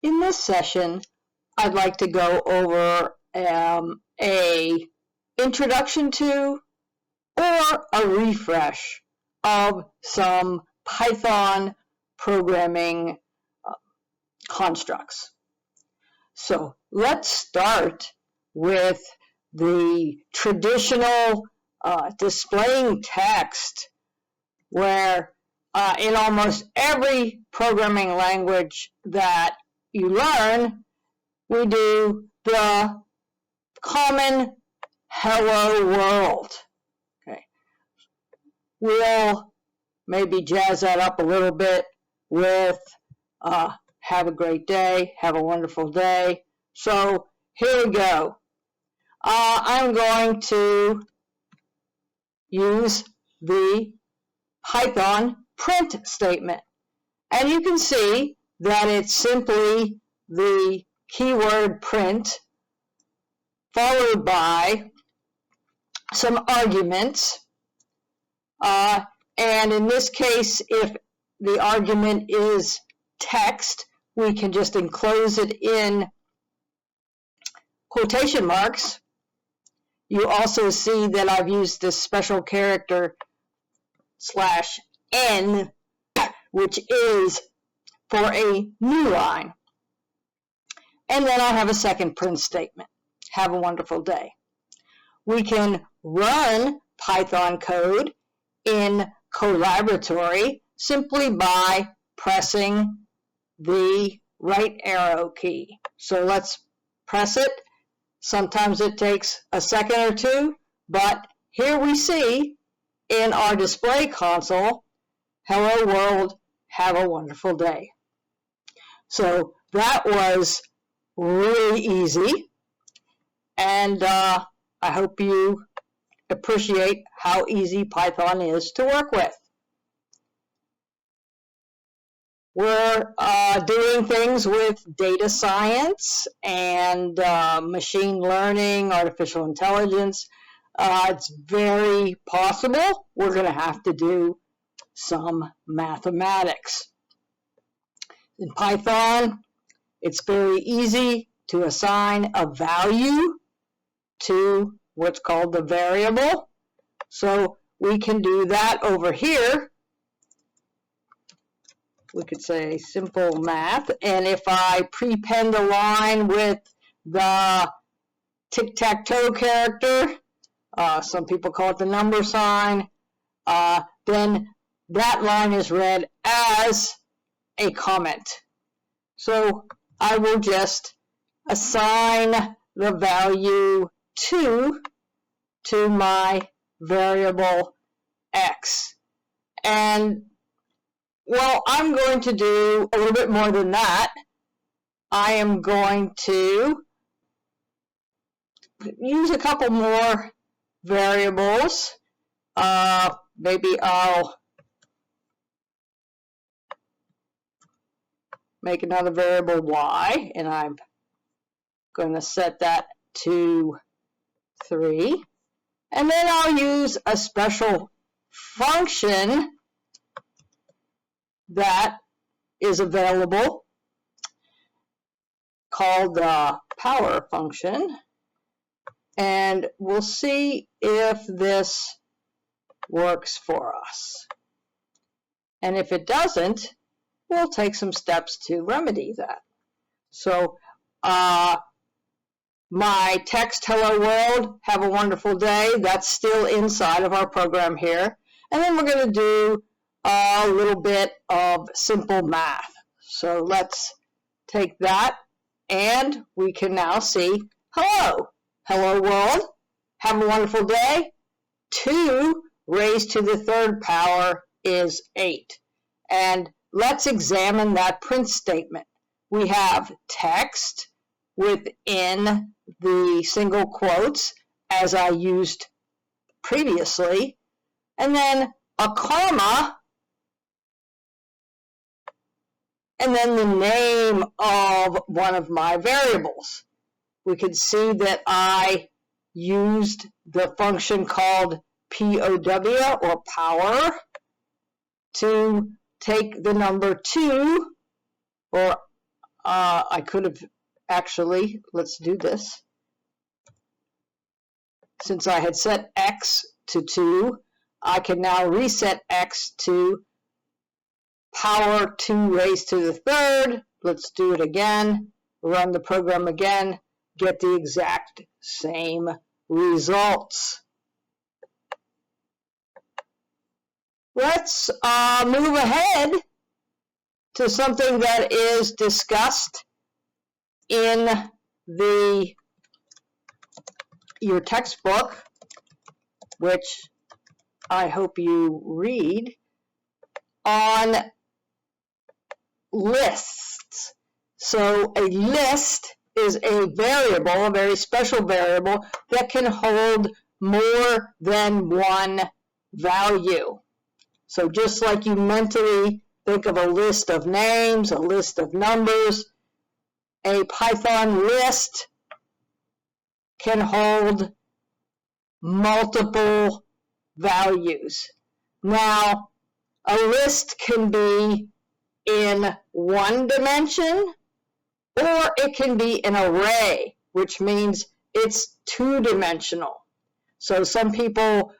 In this session, I'd like to go over a introduction to or a refresh of some Python programming constructs. So let's start with the traditional displaying text, where in almost every programming language that you learn, we do the common hello world. Okay. We'll maybe jazz that up a little bit with have a great day, have a wonderful day. So here we go. I'm going to use the Python print statement. And you can see that it's simply the keyword print followed by some arguments. And in this case, if the argument is text, we can just enclose it in quotation marks. You also see that I've used this special character /n, which is for a new line. And then I'll have a second print statement. Have a wonderful day. We can run Python code in Colaboratory simply by pressing the right arrow key. So let's press it. Sometimes it takes a second or two, but here we see in our display console, hello world, have a wonderful day. So that was really easy, and I hope you appreciate how easy Python is to work with. We're doing things with data science and machine learning, artificial intelligence. It's very possible we're going to have to do some mathematics. In Python, it's very easy to assign a value to what's called the variable. So we can do that over here. We could say simple math, and if I prepend a line with the tic-tac-toe character, some people call it the number sign, then that line is read as a comment. So I will just assign the value 2 to my variable x. And well, I'm going to do a little bit more than that. I am going to use a couple more variables. Maybe I'll make another variable y, and I'm going to set that to 3. And then I'll use a special function that is available called the power function, and we'll see if this works for us. And if it doesn't, we'll take some steps to remedy that. So my text, hello world, have a wonderful day, that's still inside of our program here. And then we're going to do a little bit of simple math. So let's take that, and we can now see, hello world, have a wonderful day. 2 raised to the 3rd power is 8. And let's examine that print statement. We have text within the single quotes, as I used previously, and then a comma, and then the name of one of my variables. We can see that I used the function called POW, or power, to take the number 2, or I could have actually, let's do this. Since I had set x to 2, I can now reset x to power 2 raised to the 3rd. Let's do it again. Run the program again. Get the exact same results. Let's move ahead to something that is discussed in your textbook, which I hope you read, on lists. So a list is a variable, a very special variable that can hold more than one value. So just like you mentally think of a list of names, a list of numbers, a Python list can hold multiple values. Now, a list can be in one dimension, or it can be an array, which means it's two-dimensional. So some people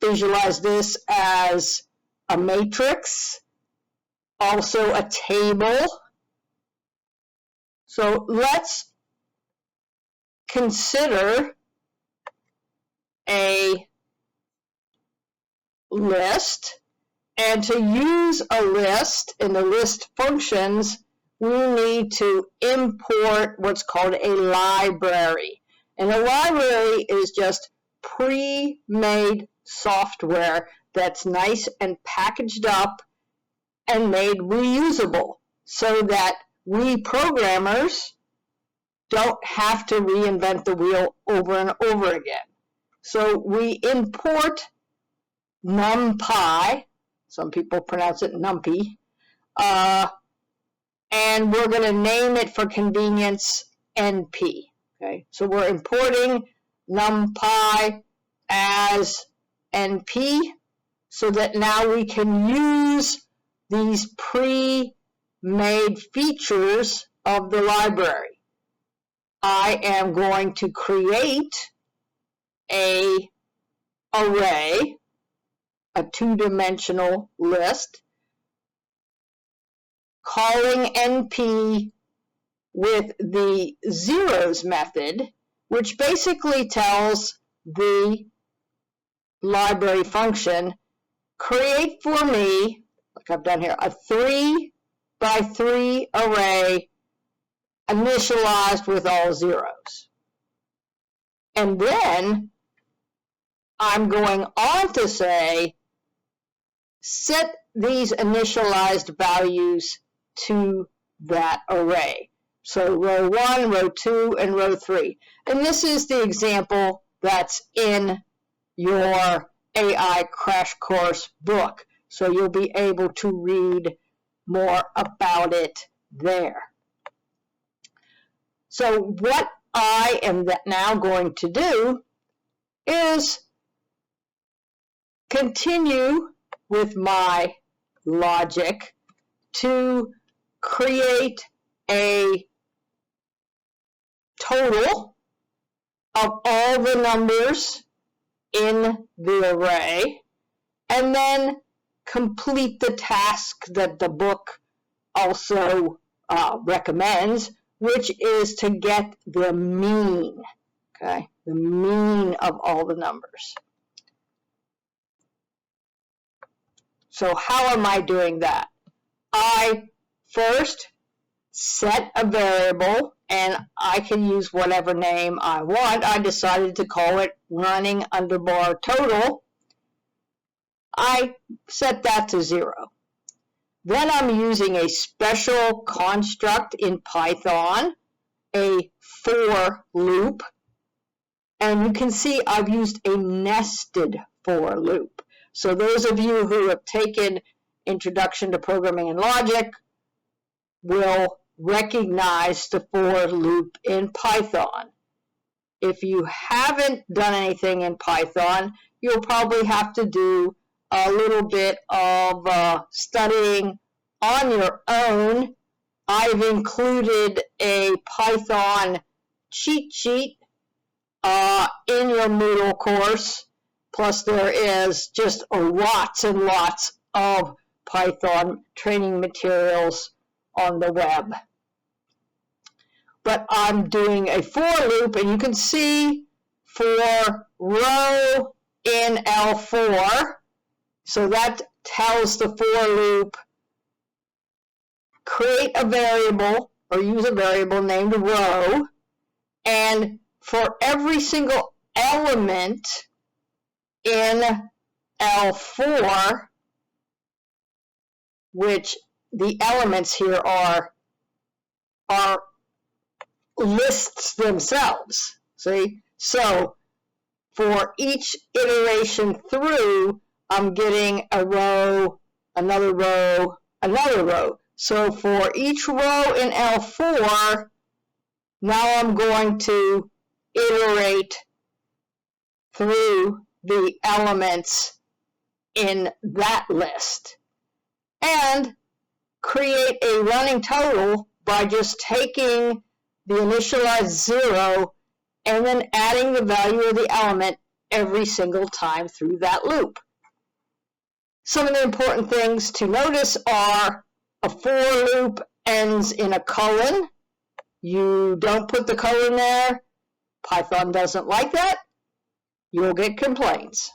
visualize this as a matrix, also a table. So let's consider a list, and to use a list in the list functions, we need to import what's called a library. And a library is just pre-made software that's nice and packaged up and made reusable so that we programmers don't have to reinvent the wheel over and over again. So we import NumPy, some people pronounce it numpy, and we're going to name it for convenience NP. Okay, so we're importing NumPy as NP so that now we can use these pre-made features of the library. I am going to create an array, a two-dimensional list, calling NP with the zeros method, which basically tells the library function, create for me, like I've done here, a 3x3 array initialized with all zeros. And then I'm going on to say, set these initialized values to that array. So row 1, row 2, and row 3. And this is the example that's in your AI Crash Course book. So you'll be able to read more about it there. So what I am now going to do is continue with my logic to create a total of all the numbers in the array, and then complete the task that the book also recommends, which is to get the mean, okay, the mean of all the numbers. So how am I doing that? I first set a variable, and I can use whatever name I want. I decided to call it running underbar total. I set that to 0. Then I'm using a special construct in Python, a for loop, and you can see I've used a nested for loop. So those of you who have taken Introduction to Programming and Logic will recognize the for loop in Python. If you haven't done anything in Python, you'll probably have to do a little bit of studying on your own I've included a Python cheat sheet in your Moodle course. Plus there is just lots and lots of Python training materials on the web. But I'm doing a for loop, and you can see for row in L4, so that tells the for loop, create a variable or use a variable named row, and for every single element in L4, which the elements here are lists themselves, see? So for each iteration through, I'm getting a row, another row, another row. So for each row in L4, now I'm going to iterate through the elements in that list and create a running total by just taking the initialized 0 and then adding the value of the element every single time through that loop. Some of the important things to notice are a for loop ends in a colon. You don't put the colon there. Python doesn't like that. You'll get complaints.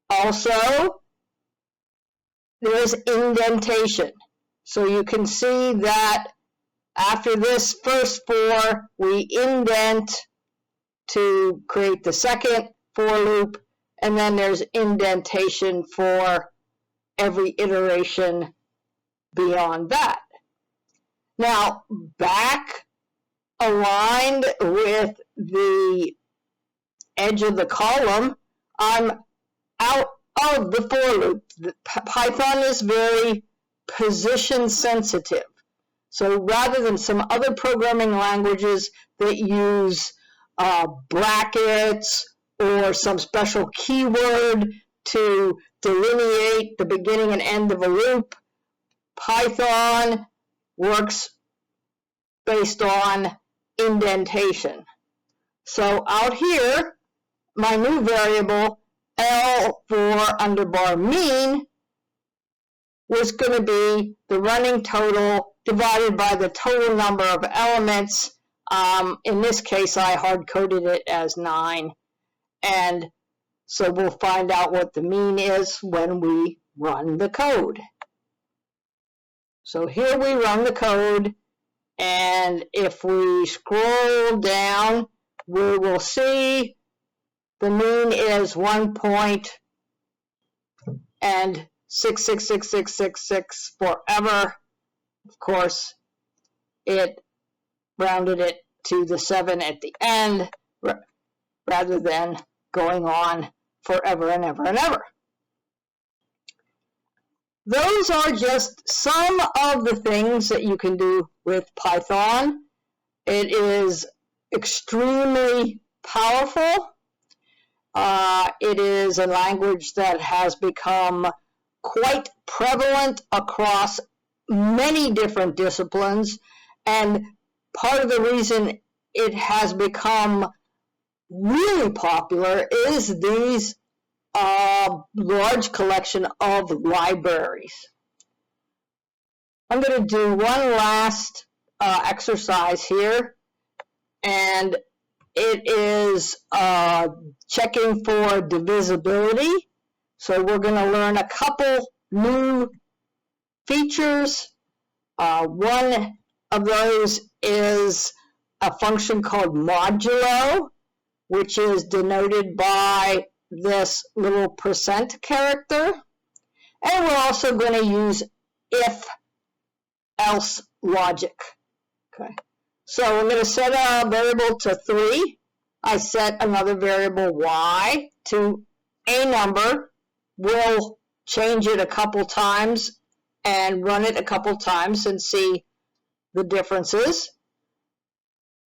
Also, there's indentation. So you can see that after this first for, we indent to create the second for loop, and then there's indentation for every iteration beyond that. Now, back aligned with the edge of the column, I'm out of the for loop. Python is very position sensitive. So rather than some other programming languages that use brackets or some special keyword to delineate the beginning and end of a loop, Python works based on indentation. So out here, my new variable L for underbar mean was going to be the running total divided by the total number of elements. In this case, I hard-coded it as 9. And so we'll find out what the mean is when we run the code. So here we run the code, and if we scroll down, we will see the mean is 1.6666666 forever. Of course, it rounded it to the 7 at the end rather than going on forever and ever and ever. Those are just some of the things that you can do with Python. It is extremely powerful. It is a language that has become quite prevalent across many different disciplines, and part of the reason it has become really popular is these large collection of libraries. I'm going to do one last exercise here, and it is checking for divisibility. So we're going to learn a couple new features. One of those is a function called modulo, which is denoted by this little percent character. And we're also going to use if-else logic. Okay. So I'm going to set a variable to 3. I set another variable y to a number. We'll change it a couple times and run it a couple times and see the differences.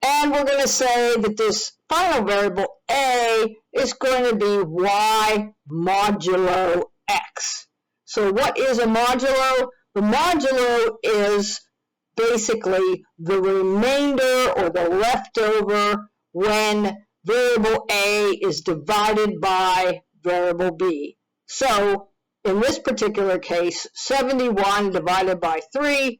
And we're going to say that this final variable a is going to be y modulo x. So what is a modulo? The modulo is basically the remainder or the leftover when variable A is divided by variable B. So in this particular case, 71 divided by 3,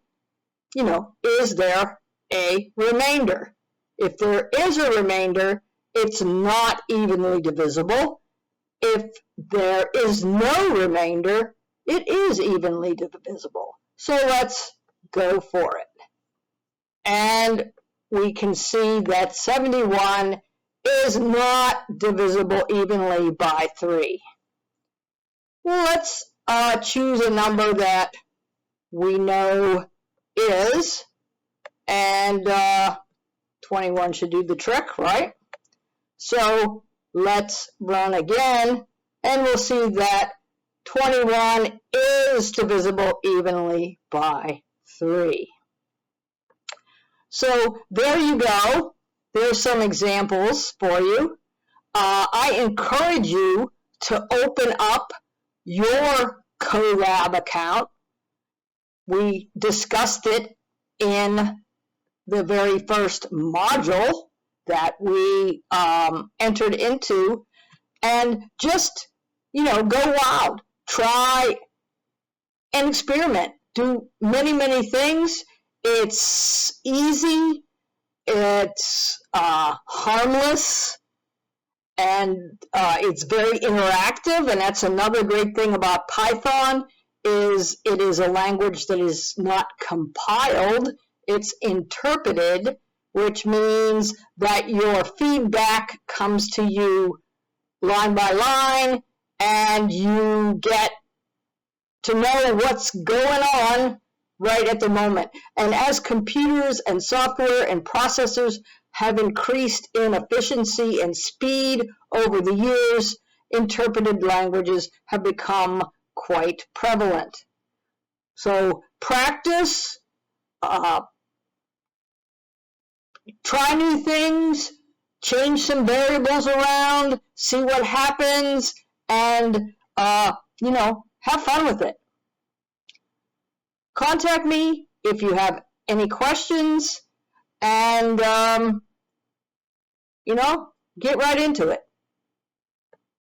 is there a remainder? If there is a remainder, it's not evenly divisible. If there is no remainder, it is evenly divisible. So let's go for it. And we can see that 71 is not divisible evenly by 3. Well, let's choose a number that we know is, and 21 should do the trick, right? So let's run again, and we'll see that 21 is divisible evenly by 3. So there you go. There's some examples for you. I encourage you to open up your Colab account. We discussed it in the very first module that we entered into, and just, go wild. Try and experiment. Do many, many things. It's easy. It's harmless, and it's very interactive, and that's another great thing about Python, is it is a language that is not compiled, it's interpreted, which means that your feedback comes to you line by line, and you get to know what's going on right at the moment. And as computers and software and processors have increased in efficiency and speed over the years, interpreted languages have become quite prevalent. So practice, try new things, change some variables around, see what happens, and have fun with it. Contact me if you have any questions, and get right into it.